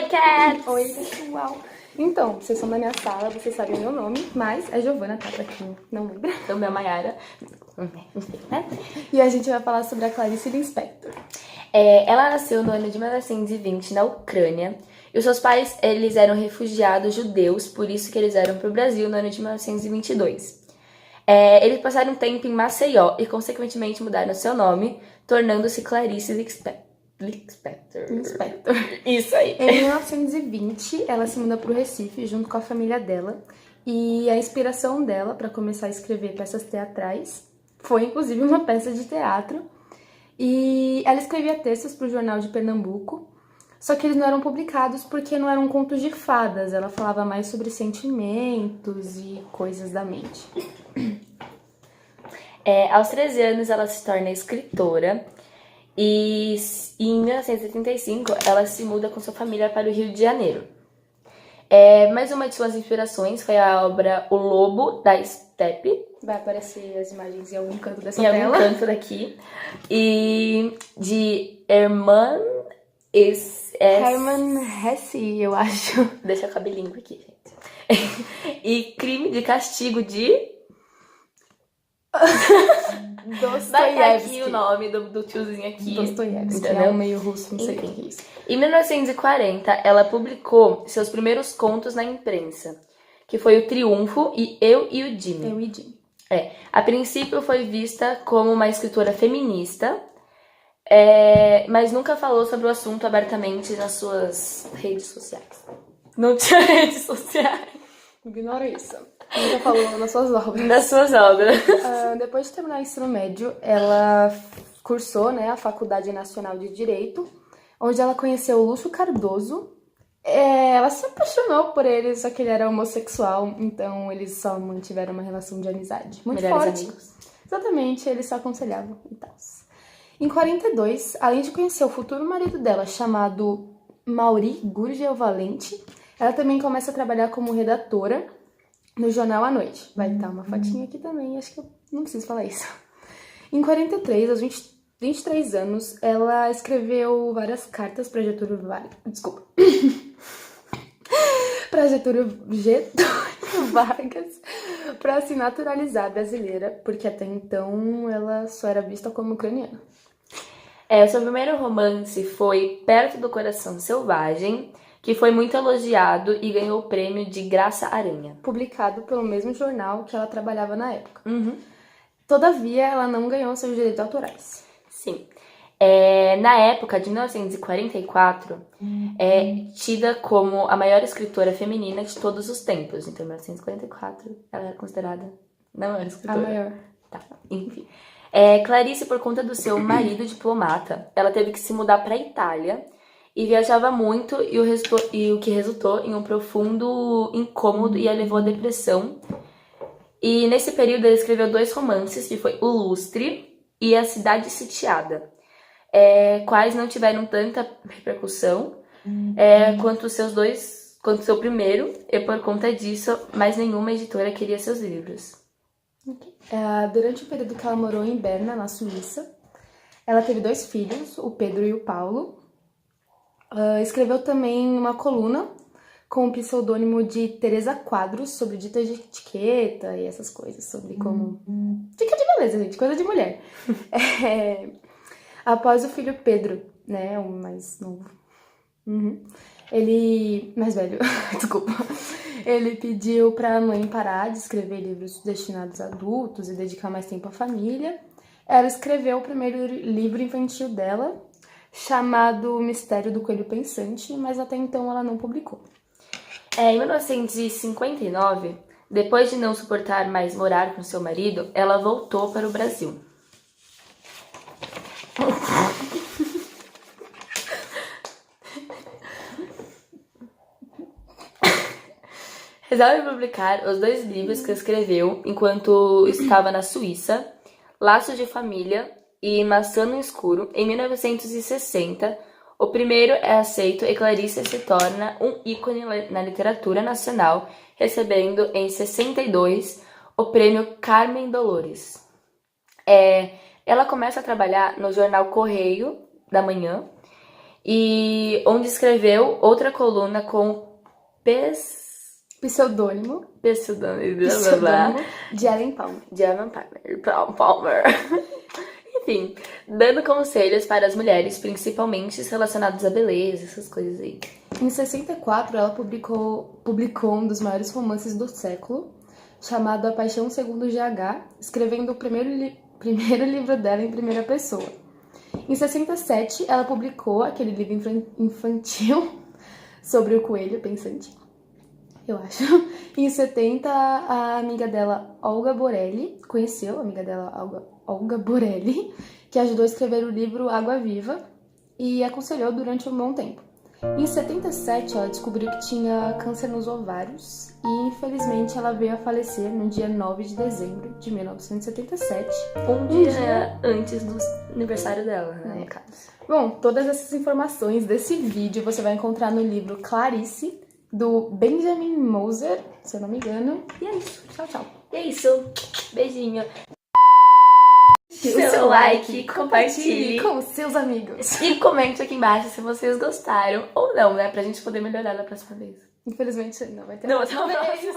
Cat! Oi, pessoal! Então, vocês são da minha sala, vocês sabem o meu nome, mas é Giovana, tá? Pra quem não lembra. O meu é Mayara. Enfim, né? E a gente vai falar sobre a Clarice Lispector. Ela nasceu no ano de 1920 na Ucrânia. E os seus pais, eles eram refugiados judeus, por isso que eles eram pro Brasil no ano de 1922. Eles passaram um tempo em Maceió e, consequentemente, mudaram seu nome, tornando-se Clarice Lispector. Isso aí. Em 1920, ela se muda pro Recife junto com a família dela. E a inspiração dela para começar a escrever peças teatrais foi, inclusive, uma peça de teatro. E ela escrevia textos pro Jornal de Pernambuco, só que eles não eram publicados porque não eram contos de fadas. Ela falava mais sobre sentimentos e coisas da mente. Aos 13 anos, ela se torna escritora. E em 1975, ela se muda com sua família para o Rio de Janeiro. Mais uma de suas inspirações foi a obra O Lobo da Steppe. Vai aparecer as imagens em algum canto dessa Em tela. algum canto daqui. E de Hermann Hermann Hesse, eu acho. Deixa eu cabelinho aqui, gente. E Crime de Castigo de... Vai estar aqui o nome do tiozinho aqui. Dostoiévski, entendeu? é um meio russo, não sei o que é isso. Em 1940, ela publicou seus primeiros contos na imprensa, que foi O Triunfo e Eu e o Jimmy. Eu e Jimmy. A princípio foi vista como uma escritora feminista, mas nunca falou sobre o assunto abertamente nas suas redes sociais. Não tinha redes sociais. Ignora isso. Nunca falou nas suas obras. Nas suas obras. Depois de terminar o ensino médio, ela cursou, né, a Faculdade Nacional de Direito, onde ela conheceu o Lúcio Cardoso. Ela se apaixonou por ele, só que ele era homossexual, então eles só mantiveram uma relação de amizade muito Melhores forte. amigos. Exatamente, eles só aconselhavam e tal. Em 42, além de conhecer o futuro marido dela, chamado Mauri Gurgel Valente, ela também começa a trabalhar como redatora no jornal à noite. Vai estar uma fotinha aqui também, acho que eu não preciso falar isso. Em 43, aos 23 anos, ela escreveu várias cartas para Getúlio Vargas. Desculpa. Para Getúlio Vargas, para se naturalizar brasileira, porque até então ela só era vista como ucraniana. O seu primeiro romance foi Perto do Coração Selvagem, que foi muito elogiado e ganhou o prêmio de Graça Aranha. Publicado pelo mesmo jornal que ela trabalhava na época. Todavia, ela não ganhou seus direitos autorais. Sim. Na época de 1944, tida como a maior escritora feminina de todos os tempos. Então, em 1944, ela era considerada a maior escritora. A maior. Tá, enfim. Clarice, por conta do seu marido diplomata, ela teve que se mudar para a Itália e viajava muito, e o que resultou em um profundo incômodo e a levou à depressão. E nesse período ela escreveu 2 romances, que foi O Lustre e A Cidade Sitiada, quais não tiveram tanta repercussão quanto o seu primeiro, e por conta disso, mais nenhuma editora queria seus livros. Durante o período que ela morou em Berna, na Suíça, ela teve 2 filhos, o Pedro e o Paulo. Escreveu também uma coluna com o pseudônimo de Teresa Quadros sobre dicas de etiqueta e essas coisas, sobre como... Dica de beleza, gente, coisa de mulher. Após o filho Pedro, né, o mais novo, mais velho, desculpa, ele pediu pra mãe parar de escrever livros destinados a adultos e dedicar mais tempo à família. Ela escreveu o primeiro livro infantil dela, chamado Mistério do Coelho Pensante, mas até então ela não publicou. Em 1959, depois de não suportar mais morar com seu marido, ela voltou para o Brasil. Resolve publicar os 2 livros que escreveu enquanto estava na Suíça, Laços de Família e Maçã no Escuro, em 1960. O primeiro é aceito e Clarice se torna um ícone na literatura nacional, recebendo em 62 o prêmio Carmen Dolores. Ela começa a trabalhar no jornal Correio da Manhã e onde escreveu outra coluna com Pseudônimo pseudônimo de Ellen Palmer. de Ellen Palmer. Enfim, dando conselhos para as mulheres, principalmente relacionados à beleza, essas coisas aí. Em 64, ela publicou um dos maiores romances do século, chamado A Paixão Segundo GH, escrevendo o primeiro livro dela em primeira pessoa. Em 67, ela publicou aquele livro infantil sobre o coelho pensante, eu acho. Em 70, a amiga dela, Olga Borelli, conheceu a amiga dela, Olga Borelli, que ajudou a escrever o livro Água Viva e aconselhou durante um bom tempo. Em 77, ela descobriu que tinha câncer nos ovários e, infelizmente, ela veio a falecer no dia 9 de dezembro de 1977. Um dia antes do aniversário dela, né, no caso. Bom, todas essas informações desse vídeo você vai encontrar no livro Clarice, do Benjamin Moser, se eu não me engano. E é isso. Tchau, tchau. E é isso. Beijinho. Seu like, compartilhe com seus amigos. E comente aqui embaixo se vocês gostaram ou não, né? Pra gente poder melhorar da próxima vez. Infelizmente, não vai ter Não, mais talvez. vez.